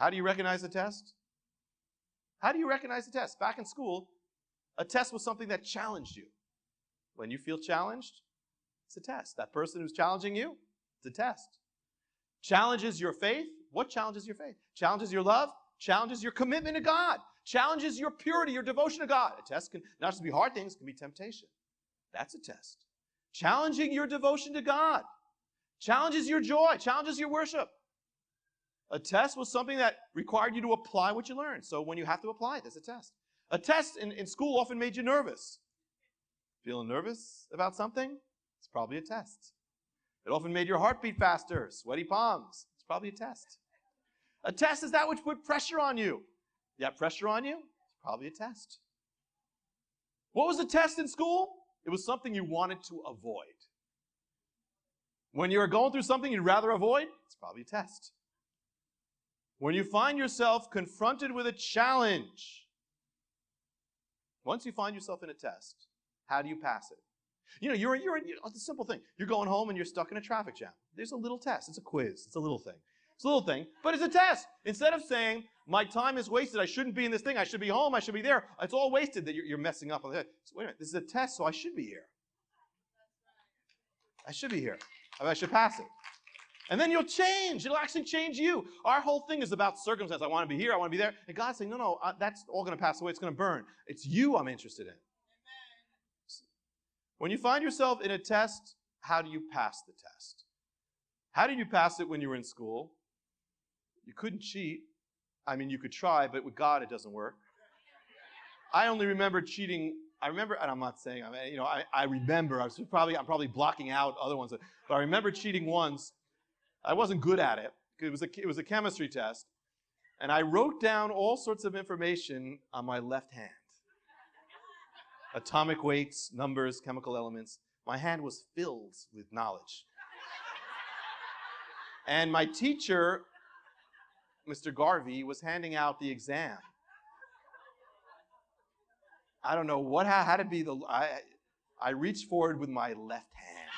How do you recognize the test? How do you recognize the test? Back in school, a test was something that challenged you. When you feel challenged, it's a test. That person who's challenging you, it's a test. Challenges your faith. What challenges your faith? Challenges your love. Challenges your commitment to God. Challenges your purity, your devotion to God. A test can not just be hard things, it can be temptation. That's a test. Challenging your devotion to God. Challenges your joy. Challenges your worship. A test was something that required you to apply what you learned. So when you have to apply it, there's a test. A test in school often made you nervous. Feeling nervous about something? It's probably a test. It often made your heart beat faster, sweaty palms. It's probably a test. A test is that which put pressure on you. You have pressure on you? It's probably a test. What was a test in school? It was something you wanted to avoid. When you're going through something you'd rather avoid, it's probably a test. When you find yourself confronted with a challenge, once you find yourself in a test, how do you pass it? It's a simple thing. You're going home and you're stuck in a traffic jam. There's a little test. It's a quiz. It's a little thing. It's a little thing, but it's a test. Instead of saying, my time is wasted, I shouldn't be in this thing, I should be home, I should be there, it's all wasted that you're messing up. Wait a minute, this is a test, so I should be here. I should be here. I should pass it. And then you'll change. It'll actually change you. Our whole thing is about circumstance. I want to be here, I want to be there. And God's saying, no, that's all going to pass away. It's going to burn. It's you I'm interested in. When you find yourself in a test, how do you pass the test? How did you pass it when you were in school? You couldn't cheat. I mean, you could try, but with God, it doesn't work. I only remember cheating. I remember, and I'm not saying, I remember. I'm probably blocking out other ones, but I remember cheating once. I wasn't good at it. It was a chemistry test, and I wrote down all sorts of information on my left hand. Atomic weights, numbers, chemical elements. My hand was filled with knowledge. And my teacher, Mr. Garvey, was handing out the exam. I don't know what had to be I reached forward with my left hand.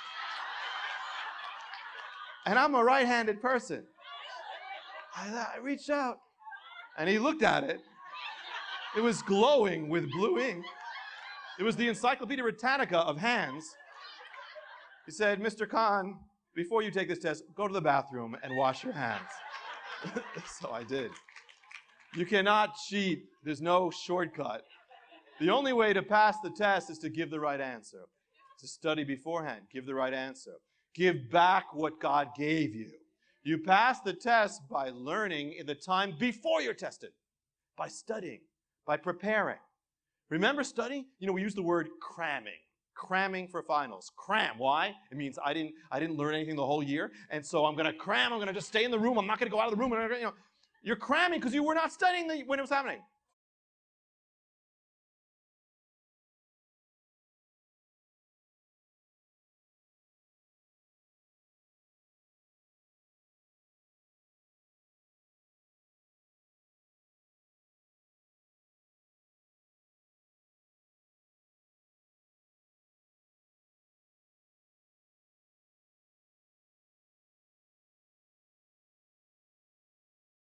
And I'm a right-handed person. I reached out, and he looked at it. It was glowing with blue ink. It was the Encyclopedia Britannica of hands. He said, Mr. Cahn, before you take this test, go to the bathroom and wash your hands. So I did. You cannot cheat. There's no shortcut. The only way to pass the test is to give the right answer. To study beforehand, give the right answer. Give back what God gave you. You pass the test by learning in the time before you're tested, by studying, by preparing. Remember studying? We use the word cramming. Cramming for finals. Cram. Why? It means I didn't learn anything the whole year, and so I'm going to cram. I'm going to just stay in the room. I'm not going to go out of the room. You're cramming because you were not studying when it was happening.